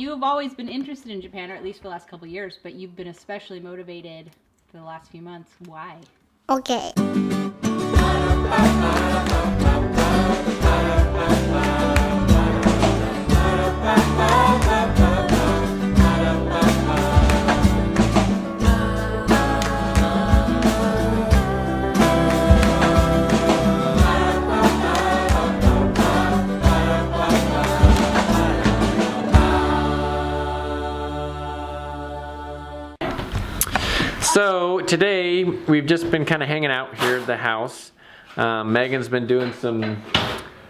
you've always been interested in Japan, or at least for the last couple of years, but you've been especially motivated for the last few months. Why? Okay. So today we've just been kind of hanging out here at the house. Megan's been doing some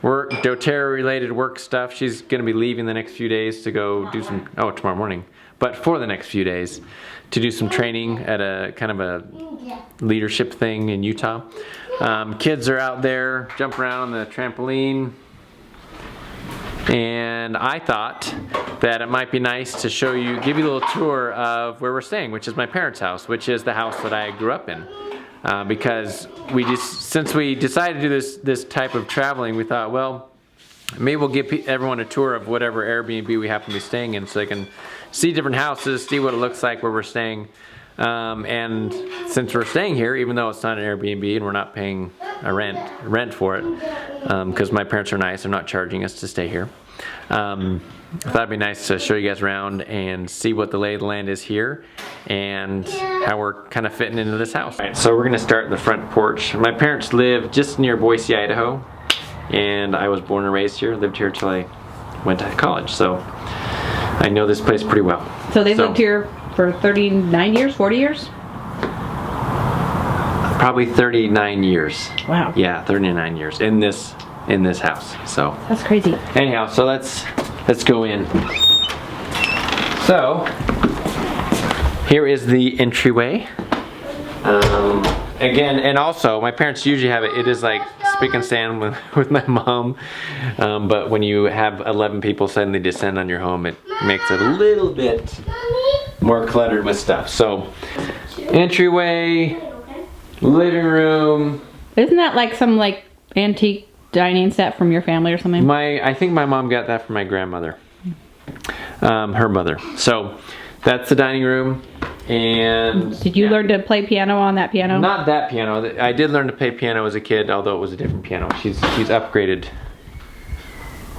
work, doTERRA related work stuff. She's going to be leaving the next few days to go do some, tomorrow morning, but for the next few days to do some training at a kind of a leadership thing in Utah. Kids are out there jumping around on the trampoline. And I thought that it might be nice to show you, give you a little tour of where we're staying, which is my parents' house, which is the house that I grew up in. Because since we decided to do this type of traveling, we thought, well, maybe we'll give everyone a tour of whatever Airbnb we happen to be staying in, so they can see different houses, see what it looks like where we're staying. And since we're staying here, even though it's not an Airbnb and we're not paying a rent for it, because my parents are nice, they're not charging us to stay here. I thought it'd be nice to show you guys around and see what the lay of the land is here and how we're kind of fitting into this house. All right, so we're gonna start in the front porch. My parents live just near Boise, Idaho, and I was born and raised here, lived here till I went to college, so I know this place pretty well. So they lived here for 39 years, 40 years? Probably 39 years. Wow. Yeah, 39 years in this house. So that's crazy. Anyhow, so let's go in. So here is the entryway. Again, and also my parents usually have it is like spick and span with my mom, but when you have 11 people suddenly descend on your home, it makes it a little bit more cluttered with stuff. So entryway, living room. Isn't that like some like antique dining set from your family or something? I think my mom got that from my grandmother, her mother. So that's the dining room. And did you learn to play piano on that piano? Not that piano. I did learn to play piano as a kid, although it was a different piano. She's upgraded,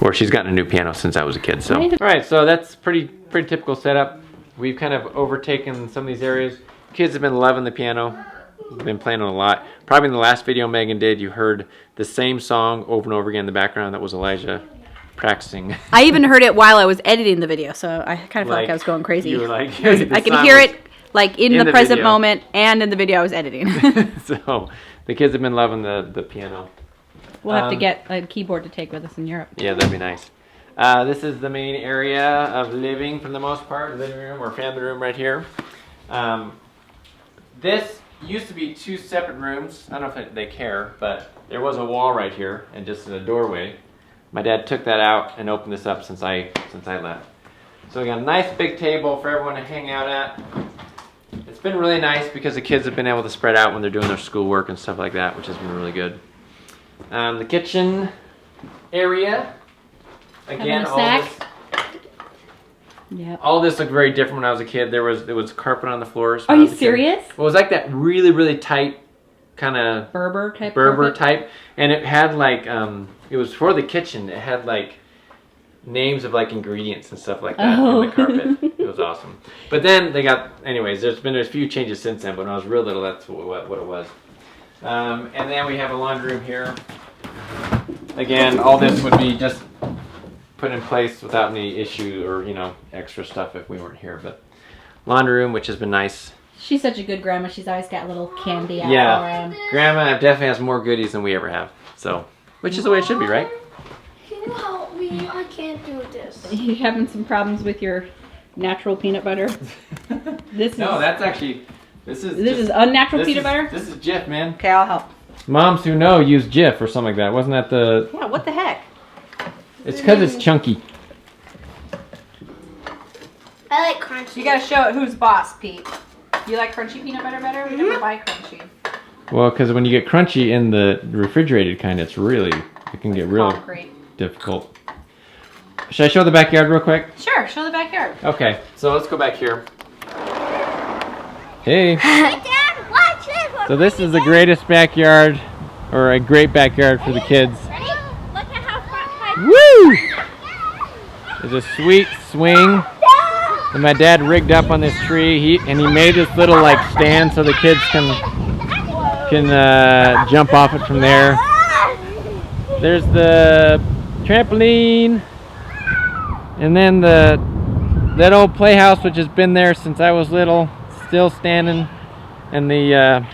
or she's gotten a new piano since I was a kid. So all right, so that's pretty typical setup. We've kind of overtaken some of these areas. Kids have been loving the piano. We've been playing it a lot. Probably in the last video Megan did, you heard the same song over and over again in the background. That was Elijah practicing. I even heard it while I was editing the video, so I kind of felt like I was going crazy. You were like, I could hear it like in the present moment and in the video I was editing. So the kids have been loving the piano. We'll have to get a keyboard to take with us in Europe. Yeah, that'd be nice. This is the main area of living for the most part. Living room or family room right here. This used to be two separate rooms. I don't know if they care, but there was a wall right here and just a doorway. My dad took that out and opened this up since I left. So we got a nice big table for everyone to hang out at. It's been really nice because the kids have been able to spread out when they're doing their schoolwork and stuff like that, which has been really good. The kitchen area. Again, all this looked very different when I was a kid. There was carpet on the floors. Are you serious? Well, it was like that really tight kind of Berber type, and it had like it was for the kitchen. It had like names of like ingredients and stuff like that on the carpet. It was awesome. But then anyways, there's been a few changes since then, but when I was real little, that's what it was. And then we have a laundry room here. Again, all this would be just put in place without any issue or, extra stuff if we weren't here. But laundry room, which has been nice. She's such a good grandma. She's always got little candy out all around. Grandma definitely has more goodies than we ever have. So, which is the way it should be, right? Can you help me? I can't do this. Are you having some problems with your natural peanut butter? This is unnatural peanut butter? This is Jif, man. Okay, I'll help. Moms who know use Jif or something like that. Wasn't that the... Yeah, what the heck? It's because it's chunky. I like crunchy. You gotta show it who's boss, Pete. You like crunchy peanut butter better? We never buy crunchy. Well, because when you get crunchy in the refrigerated kind, it can get real Concrete. difficult. Should I show the backyard real quick? Sure, show the backyard. backyard. Okay, so let's go back here. Hey. Hey, Dad, watch this. So this is the greatest backyard, or a great backyard for the kids. Ready? Look at how far. Woo! There's a sweet swing. And my dad rigged up on this tree. He made this little like stand so the kids can jump off it from there. There's the trampoline, and then that old playhouse which has been there since I was little, still standing, and the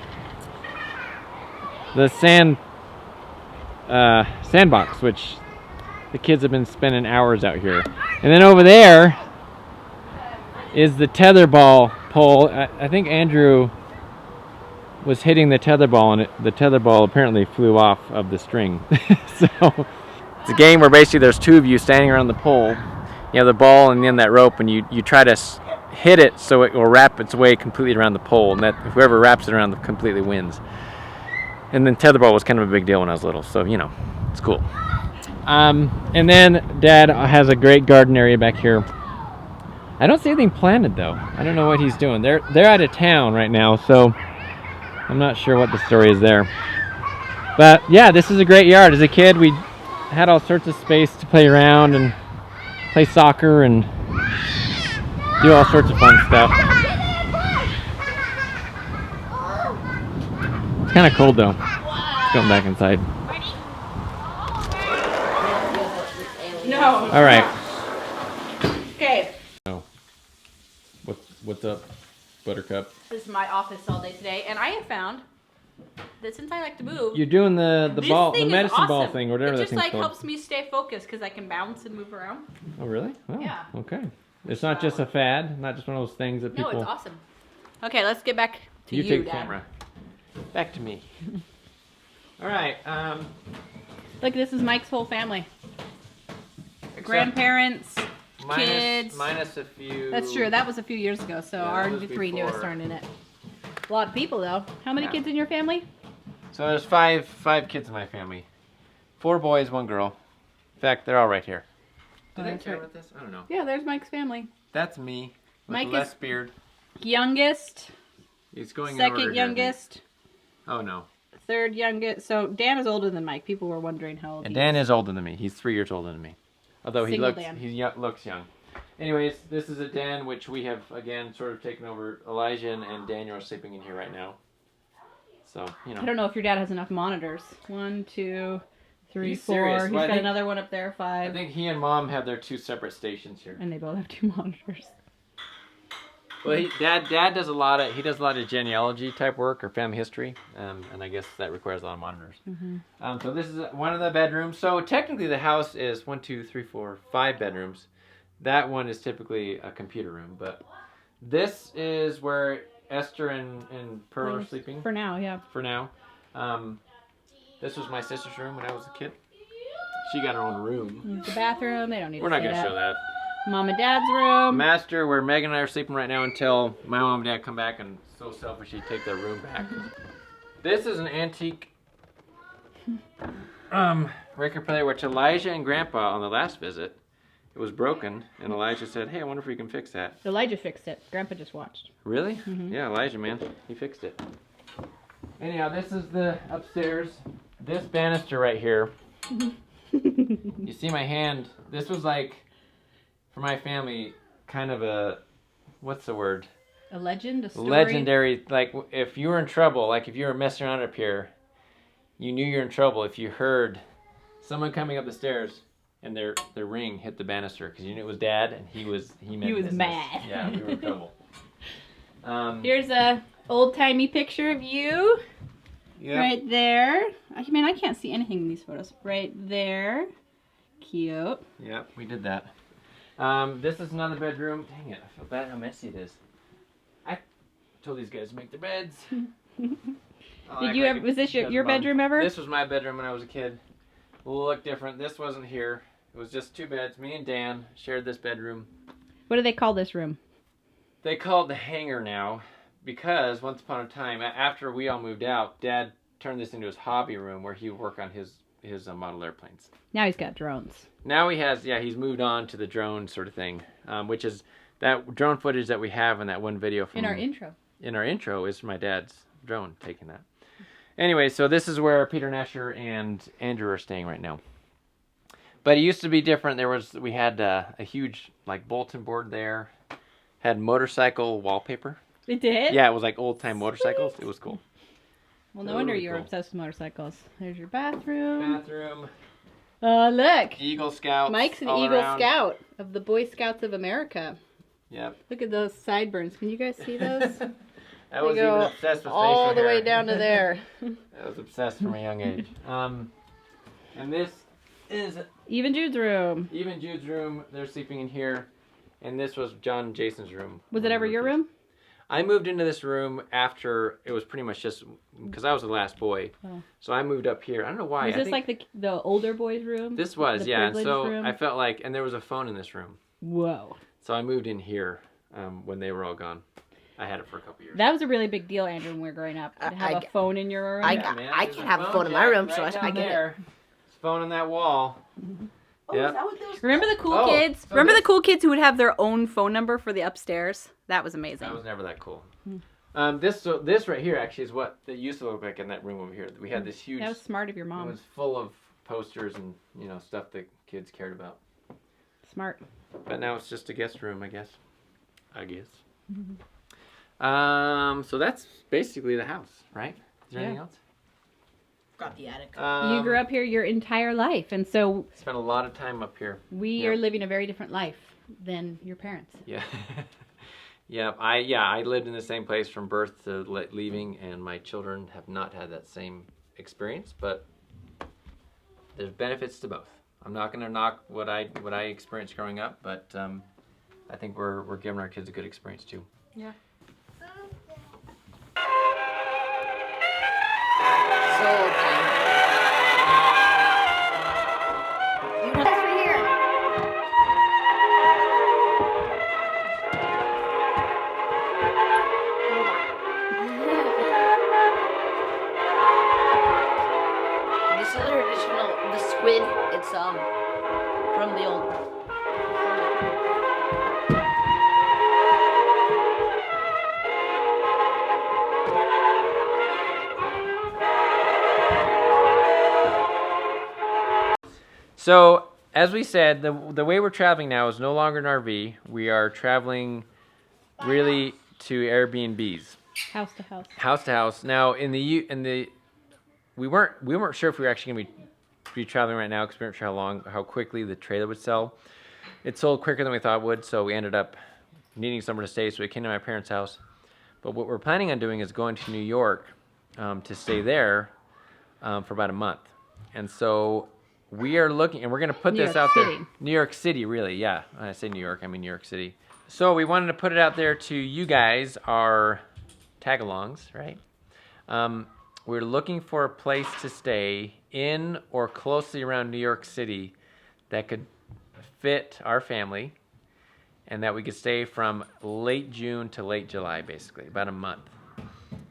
sandbox, which the kids have been spending hours out here. And then over there is the tetherball pole. I think Andrew was hitting the tetherball, and the tetherball apparently flew off of the string. So it's a game where basically there's two of you standing around the pole. You have the ball and then that rope, and you try to hit it so it will wrap its way completely around the pole, and that whoever wraps it around completely wins. And then tetherball was kind of a big deal when I was little, so you know, it's cool. And then Dad has a great garden area back here. I don't see anything planted though. I don't know what he's doing. They're out of town right now, so I'm not sure what the story is there. But yeah, this is a great yard. As a kid, we had all sorts of space to play around and play soccer and do all sorts of fun stuff. It's kind of cold though. Let's go back inside. No. All right. Okay. What's up, Buttercup? This is my office all day today, and I have found that since I like to move, You're doing the this ball, thing the is medicine ball awesome. thing, or whatever it that just thing's like called. helps me stay focused because I can bounce and move around. Oh, really? Oh, Yeah. Okay. It's not just a fad, not just one of those things that people. No, it's awesome. Okay, let's get back to You you, take the Dad. camera. Back to me. All right. Look, this is Mike's whole family. Grandparents, kids. minus a few. That's true. That was a few years ago, so Yeah, that our was three newest before. aren't in it. A lot of people though. How many Yeah. kids in your family? So there's five kids in my family. 4 boys, 1 girl. In fact, they're all right here. Do Oh, they that's care right. about this? I don't know. Yeah, there's Mike's family. That's me. With Mike less is- beard. Youngest, He's going in order second here, I think. youngest, Oh no. third youngest. So Dan is older than Mike. People were wondering how old And he Dan is. is older than me. He's 3 years older than me. Although Single he Dan. looks young. Anyways, this is a den which we have again sort of taken over. Elijah and Daniel are sleeping in here right now. So, you know. I don't know if your dad has enough monitors. 1, 2, 3, He's 4. serious. He's Well, I got think- another one up there, I 5. think he and Mom have their 2 separate stations here. And they both have 2 monitors. Well, Dad does a lot of genealogy type work or family history, and I guess that requires a lot of monitors. Mm-hmm. So this is one of the bedrooms. So technically the house is 1, 2, 3, 4, 5 bedrooms. That one is typically a computer room, but this is where Esther and Pearl are sleeping For now, yeah. for now. This was my sister's room when I was a kid. She got her own room. There's the bathroom. They don't need We're to not see going to show that. Mom and Dad's room. Master, where Megan and I are sleeping right now until my mom and dad come back and so selfishly take their room back. This is an antique record player which Elijah and Grandpa on the last visit, it was broken, and Elijah said, hey, I wonder if we can fix that. Elijah fixed it. Grandpa just watched. Really? Yeah, Elijah, man. He fixed it. Anyhow, this is the upstairs. This banister right here. You see my hand? This was like, for my family, kind of a, what's the word? A legend, a story. Legendary, like if you were in trouble, like if you were messing around up here, you knew you were in trouble if you heard someone coming up the stairs and their ring hit the banister because you knew it was Dad and he meant He was business. mad. Yeah, we were in trouble. Here's a old-timey picture of you. Yep. Right there. I mean, I can't see anything in these photos. Right there. Cute. Yep, we did that. This is another bedroom. Dang it, I feel bad how messy it is. I told these guys to make their beds. Did you ever? Was this your bedroom ever? This was my bedroom when I was a kid. A little look different. This wasn't here. It was just 2 beds. Me and Dan shared this bedroom. What do they call this room? They call it the hangar now because once upon a time, after we all moved out, Dad turned this into his hobby room where he would work on his his model airplanes. Now he's got drones. Now he's moved on to the drone sort of thing, which is that drone footage that we have in that one video from In our intro. In our intro is my dad's drone taking that. Anyway, so this is where Peter Nasher and Andrew are staying right now. But it used to be different. We had a huge like bulletin board there. Had motorcycle wallpaper. It did? Yeah, it was like old time motorcycles. It was cool. Well, no wonder you were obsessed with motorcycles. There's your bathroom. Look. Eagle Scout. Mike's an all Eagle around. Scout of the Boy Scouts of America. Yep. Look at those sideburns. Can you guys see those? I was even obsessed with all facial the hair. way down to there. I was obsessed from a young age. And this is Even Jude's room. even Jude's room. They're sleeping in here. And this was John and Jason's room. Was it ever your room? I moved into this room after it was pretty much just because I was the last boy. Oh. So I moved up here. I don't know why. Was this like the older boy's room? This was, The yeah. And privileged so room? I felt like, and there was a phone in this room. Whoa. So I moved in here when they were all gone. I had it for a couple years. That was a really big deal, Andrew, when we were growing up. To have a phone in your room. I There's can't a have a phone in my jack room, so right I down get it. there. There's a phone on that wall. Oh, Yep. is that what those? Remember the cool Oh, kids? so Remember this- the cool kids who would have their own phone number for the upstairs? That was amazing. That was never that cool. This right here actually is what it used to look like in that room over here. We had this huge. That was smart of your It mom. was full of posters and stuff that kids cared about. Smart. But now it's just a guest room, I guess. So that's basically the house, right? Is there anything else? Got the attic. You grew up here your entire life, and so Spent a lot of time up here. we are living a very different life than your parents. Yeah. I lived in the same place from birth to leaving, and my children have not had that same experience, but there's benefits to both. I'm not going to knock what I experienced growing up, but I think we're giving our kids a good experience too. Yeah. Soul time. You want over here? This is the traditional. The squid. It's from the old. So, as we said, the way we're traveling now is no longer an RV. We are traveling really to Airbnbs, House to house. house to house. Now, we weren't sure if we were actually going to be traveling right now because we weren't sure how quickly the trailer would sell. It sold quicker than we thought it would, so we ended up needing somewhere to stay. So we came to my parents' house. But what we're planning on doing is going to New York to stay there for about a month, and so. We are looking, and we're going to put this out there. New York City, really, yeah. When I say New York, I mean New York City. So we wanted to put it out there to you guys, our tag-alongs, right? We're looking for a place to stay in or closely around New York City that could fit our family and that we could stay from late June to late July, basically, about a month.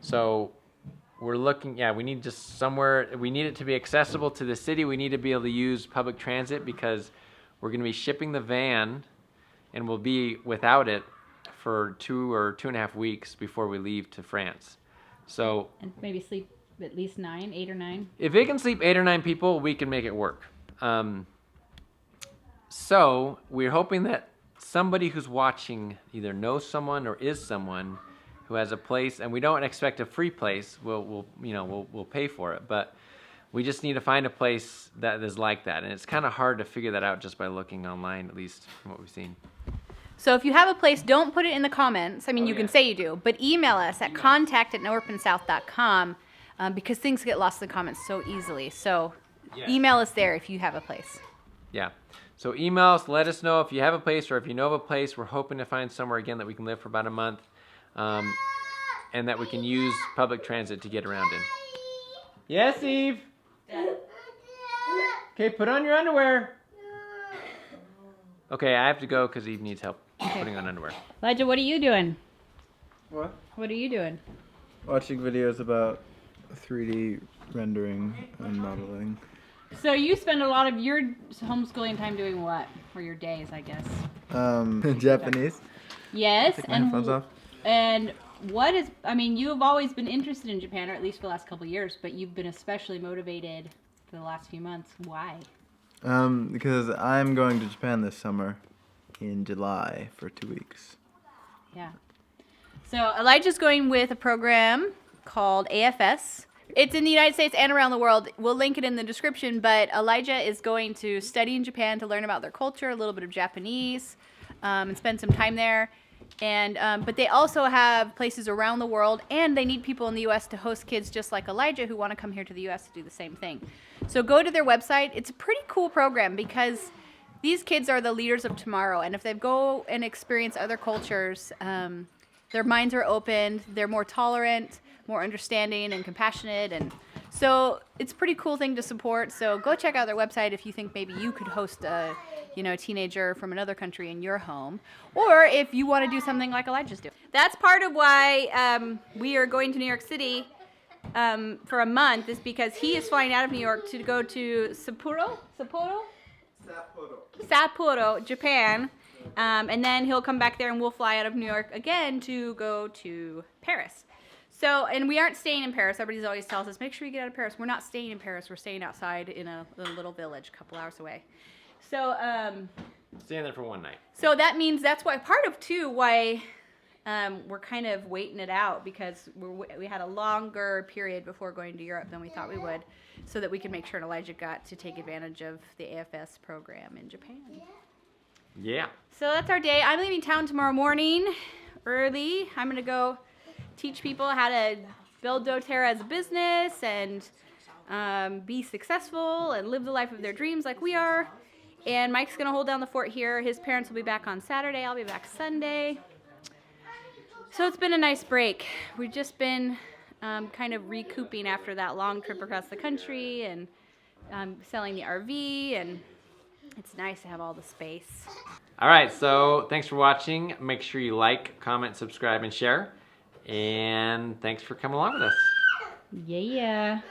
So we're looking, we need just somewhere, we need it to be accessible to the city. We need to be able to use public transit because we're going to be shipping the van and we'll be without it for 2 or 2.5 weeks before we leave to France. So, And maybe sleep at least 8 or 9. if it can sleep 8 or 9 people, we can make it work. So we're hoping that somebody who's watching either knows someone or is someone who has a place, and we don't expect a free place. We'll pay for it, but we just need to find a place that is like that, and it's kind of hard to figure that out just by looking online, at least from what we've seen. So if you have a place, don't put it in the comments. I mean, you can say you do, but email us at contact@norpensouth.com because things get lost in the comments so easily. So email us there if you have a place. Yeah. So email us, let us know if you have a place or if you know of a place. We're hoping to find somewhere, again, that we can live for about a month and that we can use public transit to get around in. Yes, Eve? Okay, put on your underwear. Okay, I have to go because Eve needs help putting on underwear. Elijah, what are you doing? What? What are you doing? Watching videos about 3D rendering and modeling. So you spend a lot of your homeschooling time doing what? Or your days, I guess. Japanese. Yes, Take my headphones off. and what is? I mean, you have always been interested in Japan, or at least for the last couple of years, but you've been especially motivated for the last few months. Why? Because I'm going to Japan this summer in July for 2 weeks. Yeah. So Elijah's going with a program called AFS. It's in the United States and around the world. We'll link it in the description, but Elijah is going to study in Japan to learn about their culture, a little bit of Japanese, and spend some time there. And but they also have places around the world, and they need people in the U.S. to host kids just like Elijah who want to come here to the U.S. to do the same thing. So go to their website. It's a pretty cool program because these kids are the leaders of tomorrow, and if they go and experience other cultures, their minds are opened, they're more tolerant, more understanding and compassionate, and so it's a pretty cool thing to support. So go check out their website if you think maybe you could host a teenager from another country in your home, or if you want to do something like Elijah's doing. That's part of why we are going to New York City for a month, is because he is flying out of New York to go to Sapporo, Japan, and then he'll come back there and we'll fly out of New York again to go to Paris. So, and we aren't staying in Paris. Everybody always tells us, make sure you get out of Paris. We're not staying in Paris. We're staying outside in a little village a couple hours away. So, Staying there for one night. so that means that's why part of too why we're kind of waiting it out, because we had a longer period before going to Europe than we thought we would, so that we could make sure Elijah got to take advantage of the AFS program in Japan. Yeah. So that's our day. I'm leaving town tomorrow morning early. I'm going to go teach people how to build doTERRA as a business and be successful and live the life of their dreams like we are. And Mike's going to hold down the fort here. His parents will be back on Saturday. I'll be back Sunday. So it's been a nice break. We've just been kind of recouping after that long trip across the country and selling the RV, and it's nice to have all the space. All right, so thanks for watching. Make sure you like, comment, subscribe, and share. And thanks for coming along with us. Yeah.